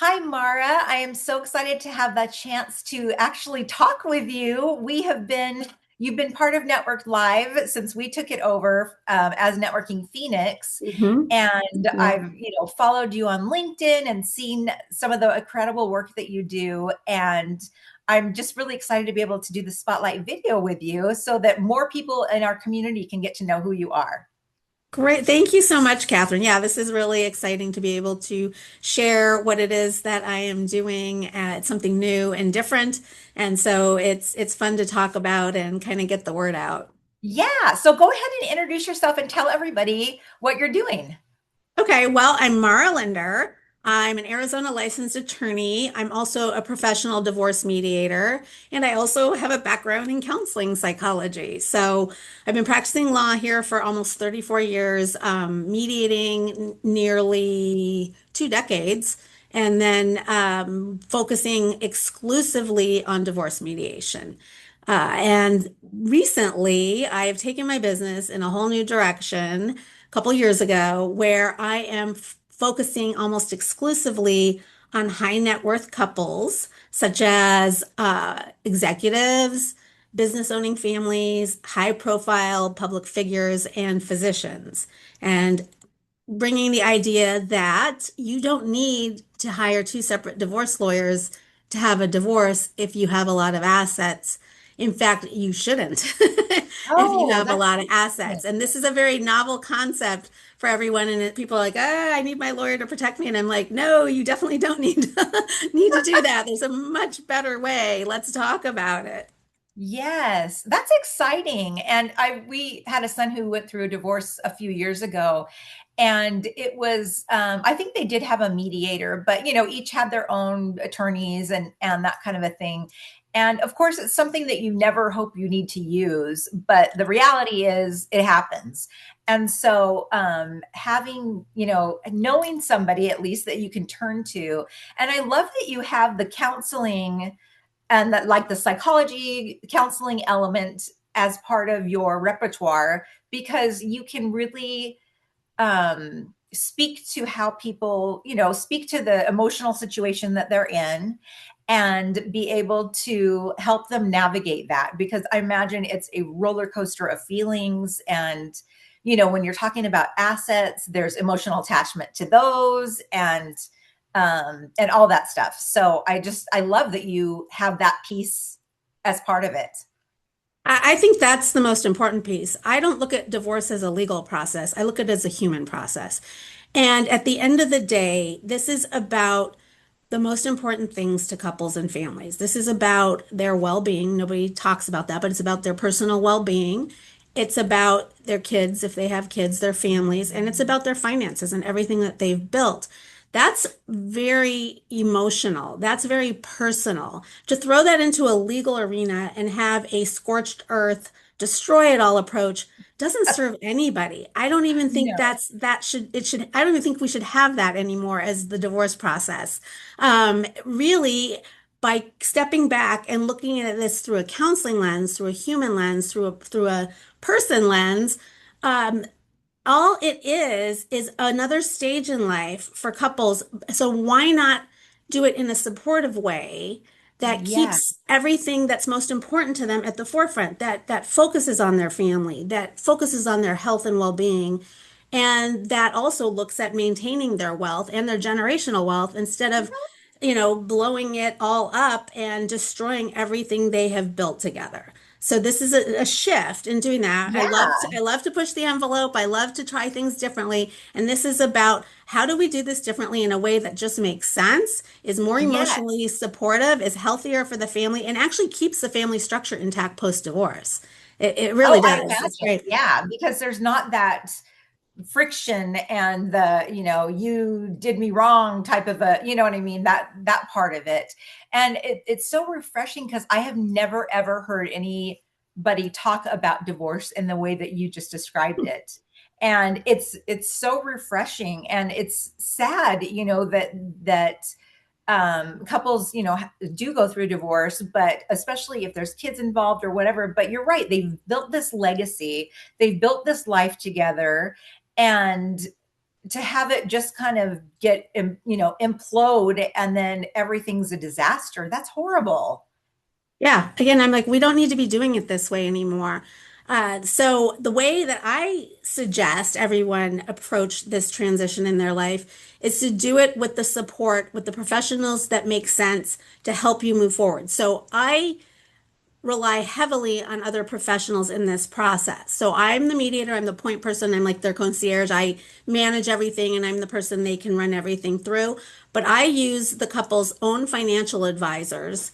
Hi, Mara. I am so excited to have the chance to actually talk with you. You've been part of Network Live since we took it over as Networking Phoenix. Hmm. And Yeah. I've followed you on LinkedIn and seen some of the incredible work that you do. And I'm just really excited to be able to do the spotlight video with you so that more people in our community can get to know who you are. Great. Thank you so much, Catherine. Yeah, this is really exciting to be able to share what it is that I am doing. It's something new and different. And so it's fun to talk about and kind of get the word out. Yeah. So go ahead and introduce yourself and tell everybody what you're doing. Okay, well, I'm Mara Linder. I'm an Arizona licensed attorney. I'm also a professional divorce mediator, and I also have a background in counseling psychology. So I've been practicing law here for almost 34 years, mediating nearly 2 decades, and then focusing exclusively on divorce mediation. And recently, I have taken my business in a whole new direction couple years ago where I am focusing almost exclusively on high net worth couples, such as executives, business owning families, high profile public figures, and physicians. And bringing the idea that you don't need to hire two separate divorce lawyers to have a divorce if you have a lot of assets. In fact, you shouldn't if you Oh, have a that's lot of interesting. assets. And this is a very novel concept for everyone. And people are like, I need my lawyer to protect me. And I'm like, no, you definitely don't need to do that. There's a much better way. Let's talk about it. Yes, that's exciting. And we had a son who went through a divorce a few years ago, and it was I think they did have a mediator, but each had their own attorneys and that kind of a thing. And of course, it's something that you never hope you need to use, but the reality is it happens. And so having, knowing somebody at least that you can turn to. And I love that you have the counseling and that like the psychology counseling element as part of your repertoire because you can really speak to how people speak to the emotional situation that they're in and be able to help them navigate that because I imagine it's a roller coaster of feelings and when you're talking about assets there's emotional attachment to those and all that stuff. So I love that you have that piece as part of it. I think that's the most important piece. I don't look at divorce as a legal process. I look at it as a human process. And at the end of the day, this is about the most important things to couples and families. This is about their well-being. Nobody talks about that, but it's about their personal well-being. It's about their kids, if they have kids, their families, and it's about their finances and everything that they've built. That's very emotional. That's very personal. To throw that into a legal arena and have a scorched earth, destroy it all approach doesn't serve anybody. I don't even think No. I don't even think we should have that anymore as the divorce process. Really, by stepping back and looking at this through a counseling lens, through a human lens, through a person lens, um, all it is another stage in life for couples. So why not do it in a supportive way that Yeah. keeps everything that's most important to them at the forefront, that focuses on their family, that focuses on their health and well-being, and that also looks at maintaining their wealth and their generational wealth instead of, blowing it all up and destroying everything they have built together. So this is a shift in doing that. I love Yeah. to, I love to push the envelope. I love to try things differently. And this is about how do we do this differently in a way that just makes sense, is more Yes. emotionally supportive, is healthier for the family, and actually keeps the family structure intact post-divorce. It really Oh, I does. It's imagine. great. Yeah, because there's not that friction and the you did me wrong type of a what I mean, that part of it. And it's so refreshing because I have never ever heard anybody talk about divorce in the way that you just described it. And it's so refreshing and it's sad that couples do go through divorce, but especially if there's kids involved or whatever. But you're right, they've built this legacy, they've built this life together, and to have it just kind of get, implode and then everything's a disaster, that's horrible. Yeah, again, I'm like, we don't need to be doing it this way anymore. So the way that I suggest everyone approach this transition in their life is to do it with the support, with the professionals that make sense to help you move forward. So I rely heavily on other professionals in this process. So I'm the mediator, I'm the point person, I'm like their concierge. I manage everything and I'm the person they can run everything through. But I use the couple's own financial advisors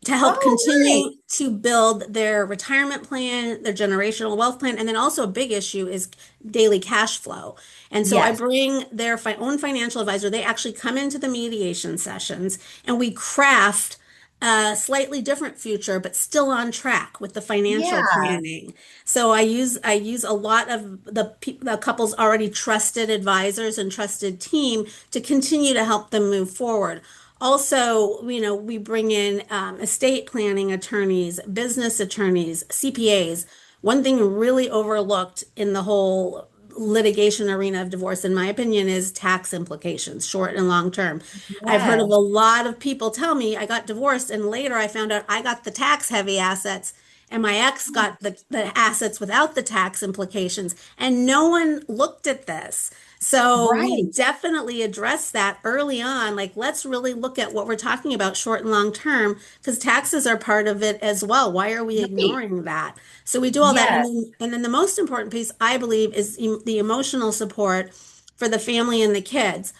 to help Oh, continue nice. to build their retirement plan, their generational wealth plan, and then also a big issue is daily cash flow. And so I Yes. bring their own financial advisor. They actually come into the mediation sessions and we craft a slightly different future, but still on track with the financial Yeah. planning. So I use a lot of the couple's already trusted advisors and trusted team to continue to help them move forward. Also, we bring in estate planning attorneys, business attorneys, CPAs. One thing really overlooked in the whole litigation arena of divorce, in my opinion, is tax implications, short and long term. I've heard of Yes. a lot of people tell me I got divorced, and later I found out I got the tax heavy assets, and my ex got the assets without the tax implications, and no one looked at this. So we Right. definitely address that early on. Like, let's really look at what we're talking about short and long term, because taxes are part of it as well. Why are we Right. ignoring that? So we do all that. And Yes. then the most important piece, I believe, is the emotional support for the family and the kids.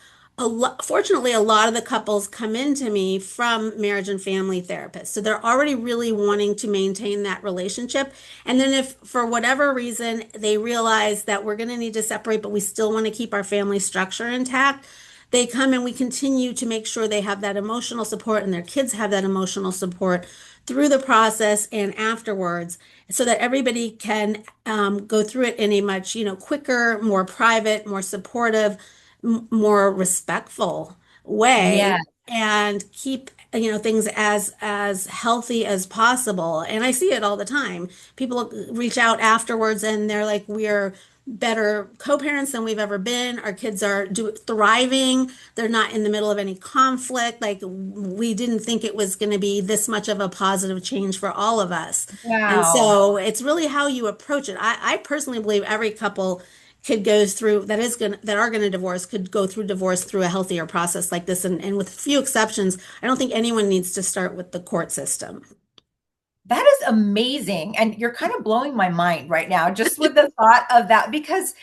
Fortunately, a lot of the couples come into me from marriage and family therapists. So they're already really wanting to maintain that relationship. And then if for whatever reason they realize that we're going to need to separate, but we still want to keep our family structure intact, they come and we continue to make sure they have that emotional support and their kids have that emotional support through the process and afterwards so that everybody can go through it in a much, quicker, more private, more supportive, more respectful way Yeah. and keep things as healthy as possible. And I see it all the time. People reach out afterwards and they're like, we're better co-parents than we've ever been. Our kids are thriving. They're not in the middle of any conflict. Like, we didn't think it was going to be this much of a positive change for all of us. And Wow. so it's really how you approach it. I personally believe every couple could go through that are gonna divorce could go through divorce through a healthier process like this. And with few exceptions, I don't think anyone needs to start with the court system. That is amazing. And you're kind of blowing my mind right now, just with the thought of that, because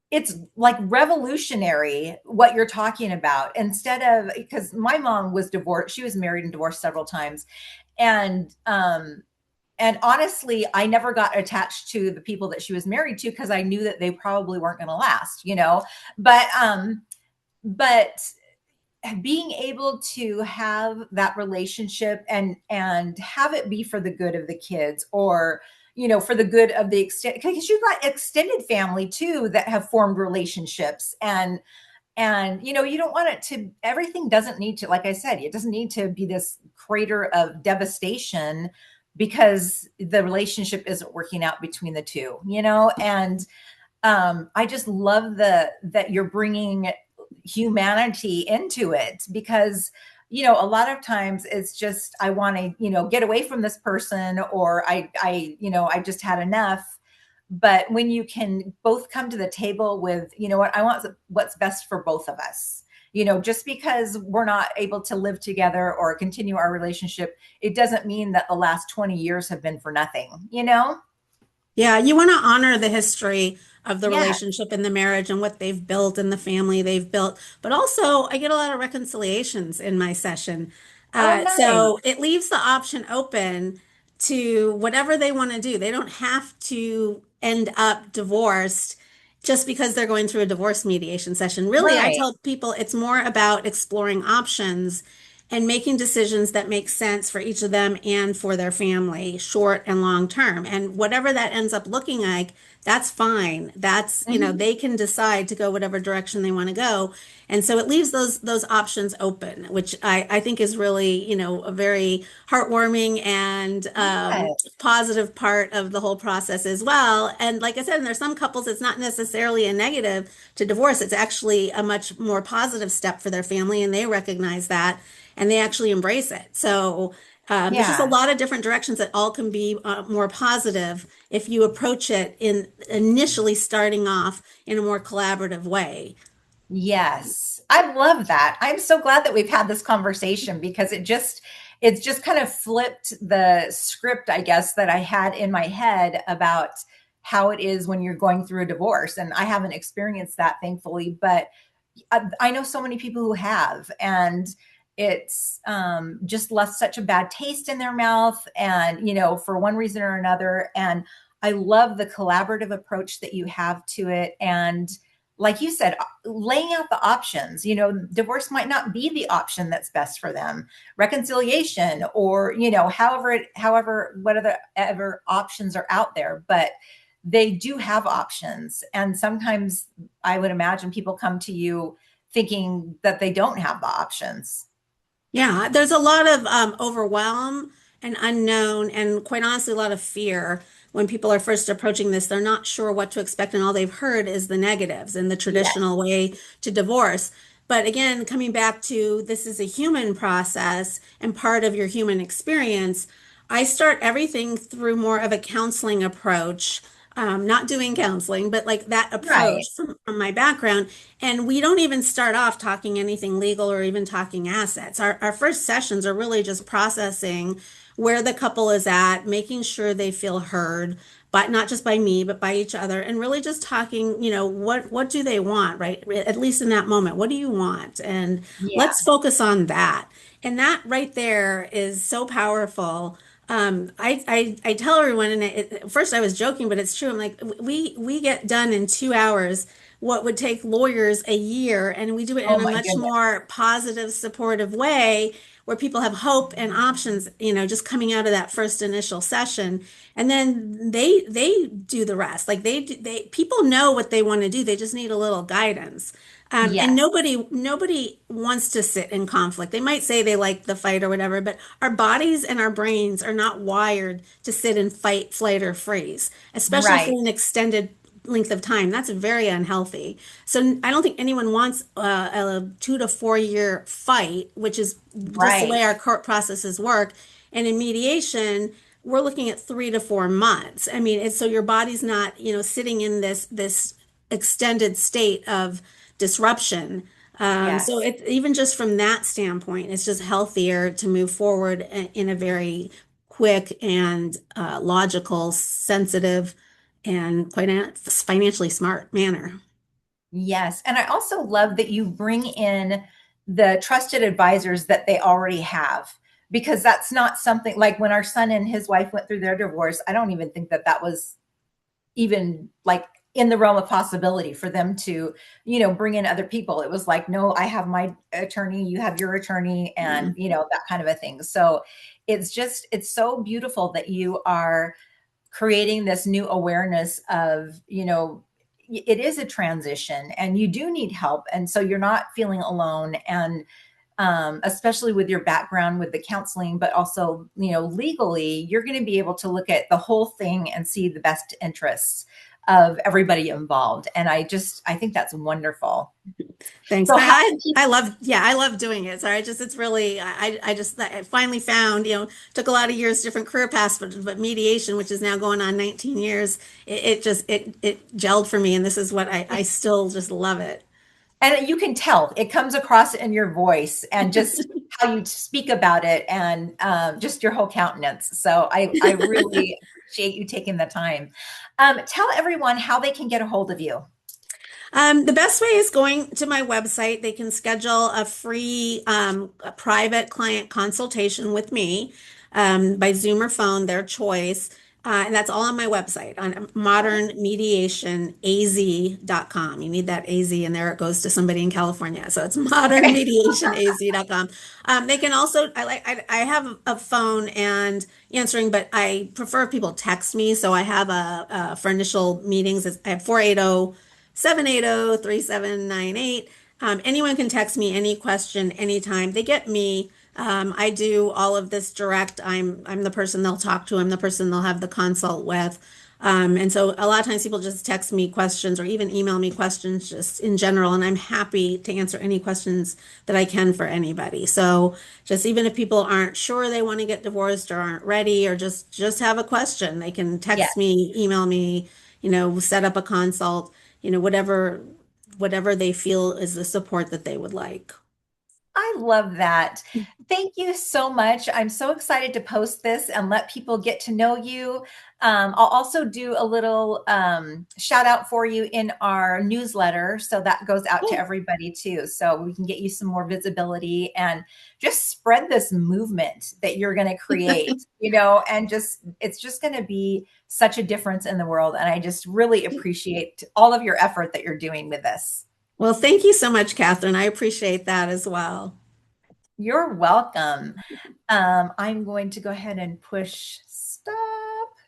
it's like revolutionary what you're talking about. Instead of, because my mom was divorced, she was married and divorced several times. And honestly, I never got attached to the people that she was married to because I knew that they probably weren't going to last, but being able to have that relationship and have it be for the good of the kids, or for the good of the extent, because you've got extended family too that have formed relationships, and you don't want it to, everything doesn't need to, like I said, it doesn't need to be this crater of devastation because the relationship isn't working out between the two, and I just love that you're bringing humanity into it, because a lot of times it's just, I want to get away from this person, or I just had enough. But when you can both come to the table with, what I want, what's best for both of us, just because we're not able to live together or continue our relationship, it doesn't mean that the last 20 years have been for nothing. Yeah, you want to honor the history of the Yeah. relationship and the marriage and what they've built and the family they've built. But also, I get a lot of reconciliations in my session. Oh, So nice. it leaves the option open to whatever they want to do. They don't have to end up divorced just because they're going through a divorce mediation session. Really, I Right. tell people it's more about exploring options and making decisions that make sense for each of them and for their family, short and long term. And whatever that ends up looking like, that's fine. That's, Mhm. they can decide to go whatever direction they want to go. And so it leaves those options open, which I think is really, a very heartwarming and Yes. positive part of the whole process as well. And like I said, and there's some couples, it's not necessarily a negative to divorce. It's actually a much more positive step for their family, and they recognize that and they actually embrace it. So there's just a Yeah. lot of different directions that all can be more positive if you approach it in initially starting off in a more collaborative way. Yes. I love that. I'm so glad that we've had this conversation because it's just kind of flipped the script, I guess, that I had in my head about how it is when you're going through a divorce. And I haven't experienced that, thankfully, but I know so many people who have, and it's just left such a bad taste in their mouth, and for one reason or another. And I love the collaborative approach that you have to it, and like you said, laying out the options. Divorce might not be the option that's best for them. Reconciliation, or however whatever options are out there, but they do have options. And sometimes I would imagine people come to you thinking that they don't have the options. Yeah, there's a lot of overwhelm and unknown, and quite honestly, a lot of fear when people are first approaching this. They're not sure what to expect, and all they've heard is the negatives and the Yes. traditional way to divorce. But again, coming back to this is a human process and part of your human experience, I start everything through more of a counseling approach. Not doing counseling, but like that Right. approach from my background. And we don't even start off talking anything legal or even talking assets. Our first sessions are really just processing where the couple is at, making sure they feel heard, but not just by me, but by each other, and really just talking, what do they want, right? At least in that moment, what do you want? And Yeah. let's focus on that. And that right there is so powerful. I tell everyone, and first I was joking, but it's true. I'm like, we get done in 2 hours what would take lawyers a year, and we do it Oh in a my much goodness. more positive, supportive way where people have hope and options, just coming out of that first initial session. And then they do the rest. Like they people know what they want to do. They just need a little guidance. And Yes. nobody wants to sit in conflict. They might say they like the fight or whatever, but our bodies and our brains are not wired to sit in fight, flight, or freeze, especially Right. for an extended length of time. That's very unhealthy. So I don't think anyone wants a 2 to 4 year fight, which is just the way Right. our court processes work. And in mediation, we're looking at 3 to 4 months. I mean, it's so your body's not, sitting in this extended state of disruption. So Yes. it even just from that standpoint, it's just healthier to move forward in a very quick and logical, sensitive, and quite financially smart manner. Yes. And I also love that you bring in the trusted advisors that they already have, because that's not something like when our son and his wife went through their divorce. I don't even think that that was even like in the realm of possibility for them to bring in other people. It was like, no, I have my attorney, you have your attorney, Yeah. and that kind of a thing. So it's so beautiful that you are creating this new awareness of it is a transition and you do need help, and so you're not feeling alone. And especially with your background with the counseling, but also, legally, you're going to be able to look at the whole thing and see the best interests of everybody involved. And I think that's wonderful. Thanks. So how can people, I love, yeah, I love doing it. So it's really, I finally found, took a lot of years, different career paths, but mediation, which is now going on 19 years, it gelled for me. And this is what I still just love it. and you can tell it comes across in your voice and just how you speak about it, and just your whole countenance. So I really appreciate you taking the time. Tell everyone how they can get a hold of you. The best way is going to my website. They can schedule a free, a private client consultation with me by Zoom or phone, their choice. And that's all on my website on modernmediationaz.com. You need that AZ in there. It goes to somebody in California. So it's Okay. modernmediationaz.com. They can also, I have a phone and answering, but I prefer if people text me. So I have for initial meetings, I have 480-780-3798. Anyone can text me any question anytime. They get me. I do all of this direct. I'm the person they'll talk to. I'm the person they'll have the consult with. And so a lot of times people just text me questions or even email me questions just in general, and I'm happy to answer any questions that I can for anybody. So just even if people aren't sure they want to get divorced or aren't ready or just have a question, they can text Yes. me, email me, set up a consult, whatever they feel is the support that they would like. I love that. Thank you so much. I'm so excited to post this and let people get to know you. I'll also do a little shout out for you in our newsletter. So that goes out to Oh, everybody too. So we can get you some more visibility and just spread this movement that you're going to create, and it's just going to be such a difference in the world. And I just really appreciate all of your effort that you're doing with this. well, thank you so much, Catherine. I appreciate that as well. You're welcome. I'm going to go ahead and push stop.